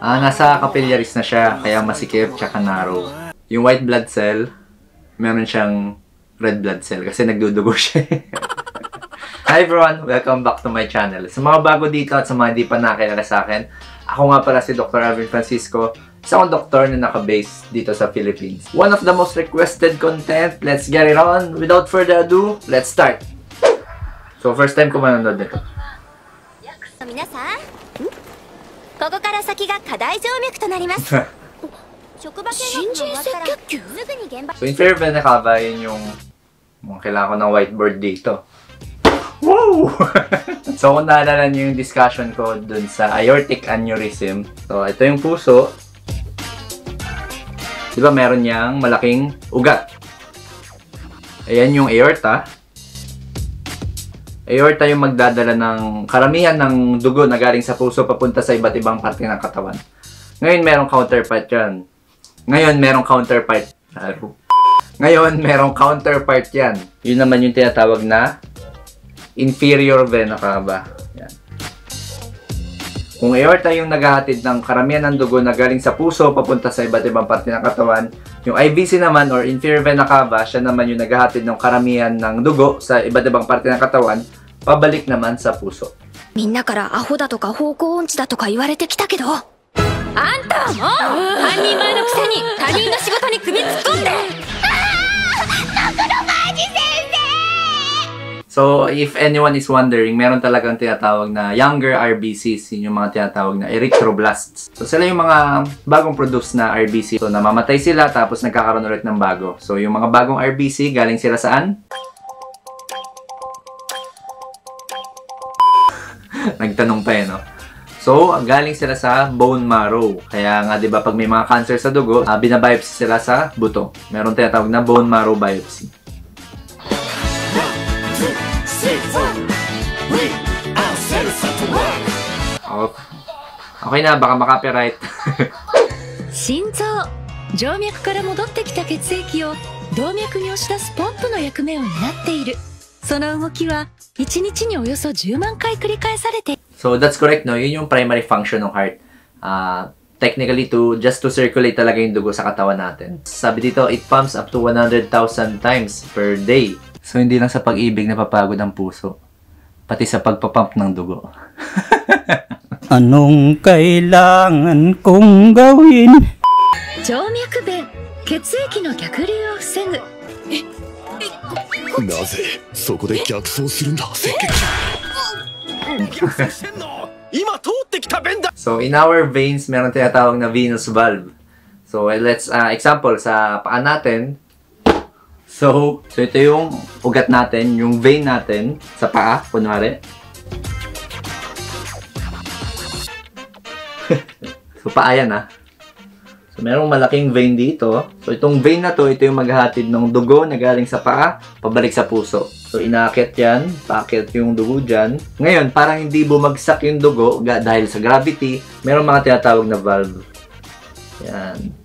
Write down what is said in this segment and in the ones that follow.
Nasa capillaries na siya, kaya masikip tsaka narrow. Yung white blood cell, meron siyang red blood cell kasi nagdudugo siya. Hi everyone! Welcome back to my channel. Sa mga bago dito at sa mga hindi pa nakilala sa akin, ako nga pala si Dr. Alvin Francisco, isang doktor na naka-base dito sa Philippines. One of the most requested content, let's get it on! Without further ado, let's start! So first time ko manonood nito. 皆さん、ここから先が課題静脈となります。職場見学が終わったらすぐに現場。So inferior vena cava, yun yung kailangan ko ng whiteboard dito. Woo! So kung naalala niyo yung discussion ko dun sa aortic aneurysm. So ito yung puso. Diba meron niyang malaking ugat. Ayan yung aorta. Aorta yung magdadala ng karamihan ng dugo na galing sa puso papunta sa iba't ibang parte ng katawan. Ngayon merong counterpart yan. Ngayon merong counterpart yan. Yun naman yung tinatawag na inferior vena cava. Yan. Kung aorta yung naghahatid ng karamihan ng dugo na galing sa puso papunta sa iba't ibang parte ng katawan, yung IVC naman or inferior vena cava, siya naman yung naghahatid ng karamihan ng dugo sa iba't ibang parte ng katawan, pabalik naman sa puso. みんなからアホだとか方向音痴だとか言われてきたけど、あんたも半人前のくせに他人の仕事に首突っ込んで。So, if anyone is wondering, meron talagang tinatawag na younger RBCs, yun yung mga tinatawag na erythroblasts. So, sila yung mga bagong produce na RBC. So, namamatay sila tapos nagkakaroon ulit ng bago. So, yung mga bagong RBC, galing sila saan? Nagtanong pa no? So, galing sila sa bone marrow. Kaya nga, di ba, pag may mga cancer sa dugo, binabiopsy sila sa buto. Meron tinatawag na bone marrow biopsy. Okay na, baka makapiright. 心臓、静脈から戻ってきた血液を動脈に押し出すポンプの役目を担っている。その動きは1日におよそ10万回繰り返されて。 So that's correct, no? Yun yung primary function ng heart. Technically, just to circulate talaga yung dugo sa katawan natin. Sabi dito, it pumps up to 100,000 times per day. So hindi lang sa pag-ibig napapagod ang puso, pati sa pagpapump ng dugo. Anong kailangan kong gawin? 静脈弁、血液の逆流を防ぐ。なぜそこで逆走するんだ、赤血逆走してんの今通ってきた弁だ。 So in our veins, meron tinatawag na venous valve. So let's example sa paa natin. So ito yung ugat natin, yung vein natin sa paa, kunwari. So paa yan So merong malaking vein dito. So itong vein na to, ito yung maghahatid ng dugo na galing sa paa, pabalik sa puso. So inaakit yan, paakit yung dugo dyan. Ngayon, parang hindi bumagsak yung dugo dahil sa gravity, merong mga tinatawag na valve. Yan.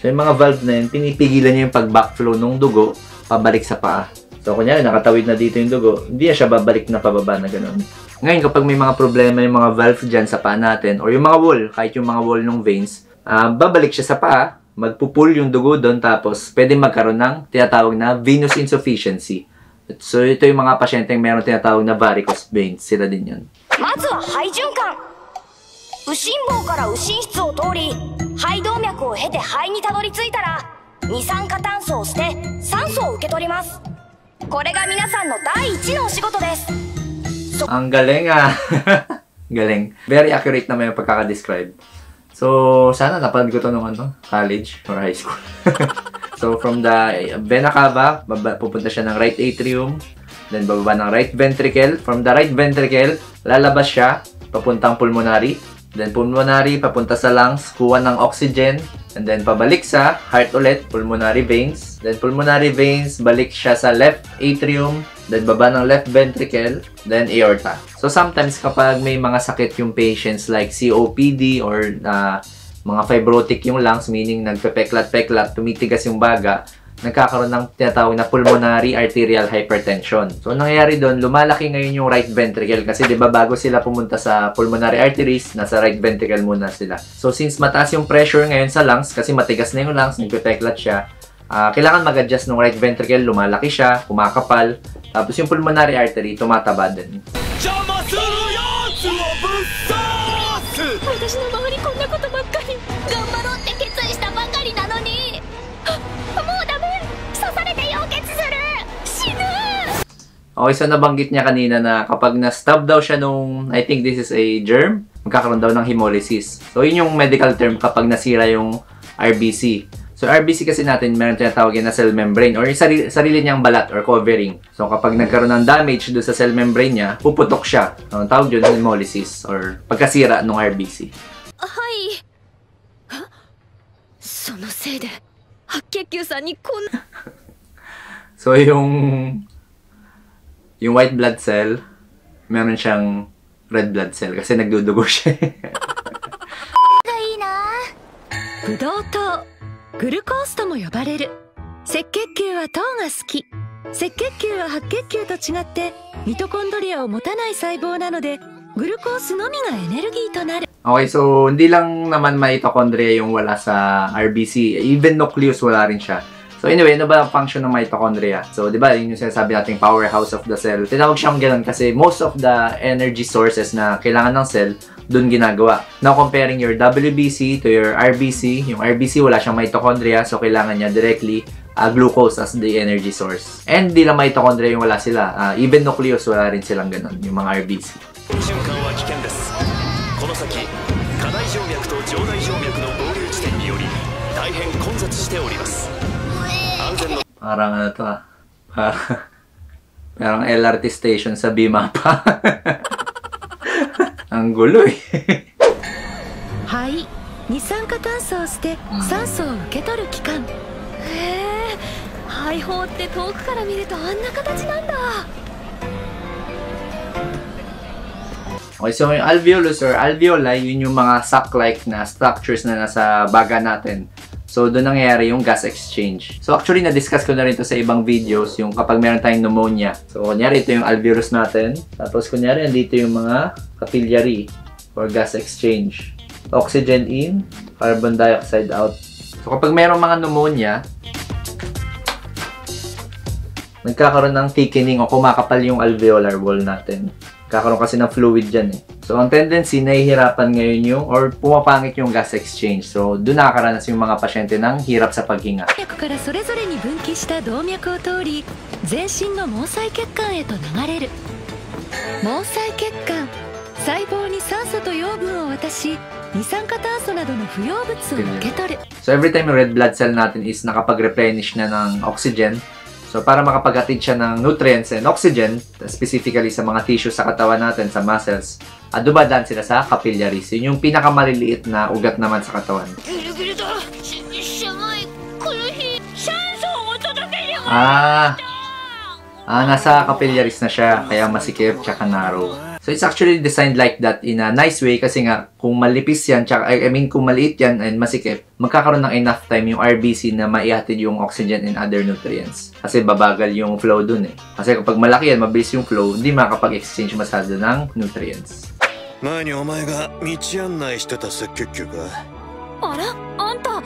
So yung mga valve na yun, pinipigilan niya yung pag-backflow ng dugo, pabalik sa paa. So kunyari, nakatawid na dito yung dugo, hindi na siya babalik na pababa na gano'n. Ngayon, kapag may mga problema yung mga valve dyan sa paa natin, or yung mga wall, kahit yung mga wall ng veins, babalik siya sa paa, magpupul yung dugo doon, tapos pwede magkaroon ng tinatawag na venous insufficiency. So ito yung mga pasyenteng meron tinatawag na varicose veins, sila din yun. まずは肺循環。右心房から右心室を通り、肺動脈を経て肺にたどり着いたら、二酸化炭素を捨て酸素を受け取ります。これが皆さんの第一のお仕事です。 Ang galing Galing. Very accurate naman yung pagkaka-describe. So, sana napanood ko to nung college or high school. So, from the vena cava, pupunta siya ng right atrium, then bababa ng right ventricle. From the right ventricle, lalabas siya, papuntang pulmonary. Then pulmonary, papunta sa lungs, kuha ng oxygen. And then pabalik sa heart ulit, pulmonary veins. Then pulmonary veins, balik siya sa left atrium. Then baba ng left ventricle. Then aorta. So sometimes kapag may mga sakit yung patients like COPD or mga fibrotic yung lungs, meaning nagpepeklat-peklat, tumitigas yung baga. nagkakaroon ng tinatawag na pulmonary arterial hypertension. So, nangyayari doon, lumalaki ngayon yung right ventricle kasi 'di ba bago sila pumunta sa pulmonary arteries, nasa right ventricle muna sila. So, since mataas yung pressure ngayon sa lungs kasi matigas na yung lungs, nagpe-peklat siya, kailangan mag-adjust ng right ventricle, lumalaki siya, kumakapal, tapos yung pulmonary artery tumataba din. Okay, so nabanggit niya kanina na kapag na-stab daw siya nung, I think this is a germ, magkakaroon daw ng hemolysis. So, yun yung medical term kapag nasira yung RBC. So, RBC kasi natin, meron tinatawag na cell membrane or yung sarili niyang balat or covering. So, kapag nagkaroon ng damage doon sa cell membrane niya, puputok siya. So, ang tawag yun, hemolysis or pagkasira ng RBC. Hi. So, yung white blood cell, meron siyang red blood cell kasi nagdudugo siya. ブドウ糖、グルコースとも呼ばれる。赤血球は糖が好き。赤血球は白血球と違ってミトコンドリアを持たない細胞なので、グルコースのみがエネルギーとなる。 Okay, so hindi lang naman mitochondria yung wala sa RBC, even nucleus wala rin siya. So anyway, ano ba ang function ng mitochondria? So, di ba, yun yung sinasabi nating powerhouse of the cell. Tinawag siyang ganun kasi most of the energy sources na kailangan ng cell, dun ginagawa. Now, comparing your WBC to your RBC, yung RBC wala siyang mitochondria, so kailangan niya directly glucose as the energy source. And di lang mitochondria yung wala sila. Even nucleus wala rin silang ganun, yung mga RBC. Parang ano to parang LRT station sa Bimapa. Ang gulo eh. はい、二酸化炭素を捨て酸素を受け取る器官。へえ、肺胞って遠くから見るとあんな形なんだ。 Okay, so yung alveolus or alveoli, yun yung mga sac-like na structures na nasa baga natin. So, doon nangyayari yung gas exchange. So, actually, na-discuss ko na rin ito sa ibang videos, yung kapag meron tayong pneumonia. So, kunyari, ito yung alveolus natin. Tapos, kunyari, andito yung mga capillary or gas exchange. Oxygen in, carbon dioxide out. So, kapag meron mga pneumonia, nagkakaroon ng thickening o kumakapal yung alveolar wall natin. Kakaroon kasi ng fluid dyan eh. So, ang tendency, nahihirapan ngayon yung, or pumapangit yung gas exchange. So, doon nakakaranas yung mga pasyente ng hirap sa paghinga. からそれぞれに分岐した動脈を通り、全身の毛細血管へと流れる。毛細血管、細胞に酸素と養分を渡し、二酸化炭素などの不要物を受け取る。 So, every time yung red blood cell natin is nakapag-replenish na ng oxygen, so, para makapaghatid siya ng nutrients and oxygen, specifically sa mga tissues sa katawan natin, sa muscles, dumadaan sila sa capillaries. Yun yung pinakamaliliit na ugat naman sa katawan. Nasa capillaries na siya, kaya masikip, tsaka narrow. So, it's actually designed like that in a nice way kasi nga, kung malipis yan, tsaka, kung maliit yan and masikip, magkakaroon ng enough time yung RBC na maihatid yung oxygen and other nutrients. Kasi babagal yung flow dun eh. Kasi kapag malaki yan, mabilis yung flow, hindi makakapag-exchange masyado ng nutrients. 前にお前が道案内してた赤血球か。あら、あんた、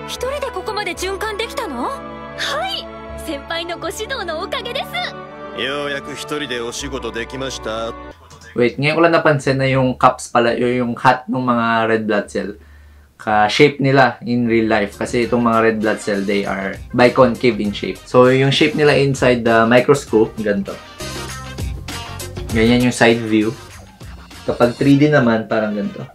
一人でここまで循環できたの？はい、先輩のご指導のおかげです。ようやく一人でお仕事できました。 Wait, ngayon ko lang napansin na yung cups pala, yung hat ng mga red blood cell, ka-shape nila in real life. Kasi itong mga red blood cell, they are biconcave in shape. So, yung shape nila inside the microscope, ganito. Ganyan yung side view. Kapag 3D naman, parang ganito.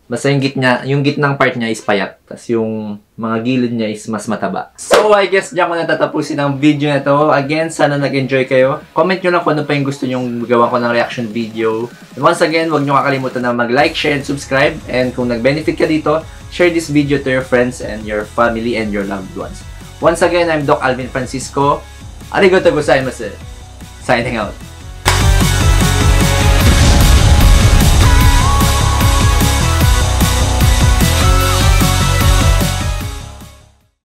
Basta yung gitnang part niya is payat. Tapos yung mga gilid niya is mas mataba. So, I guess diyan ko natatapusin ang video na to. Again, sana nag-enjoy kayo. Comment nyo lang kung ano pa yung gusto nyong gawa ko ng reaction video. And once again, huwag nyo kakalimutan na mag-like, share, and subscribe. And kung nag-benefit ka dito, share this video to your friends and your family and your loved ones. Once again, I'm Doc Alvin Francisco. Arigatou gozaimasu. Signing out.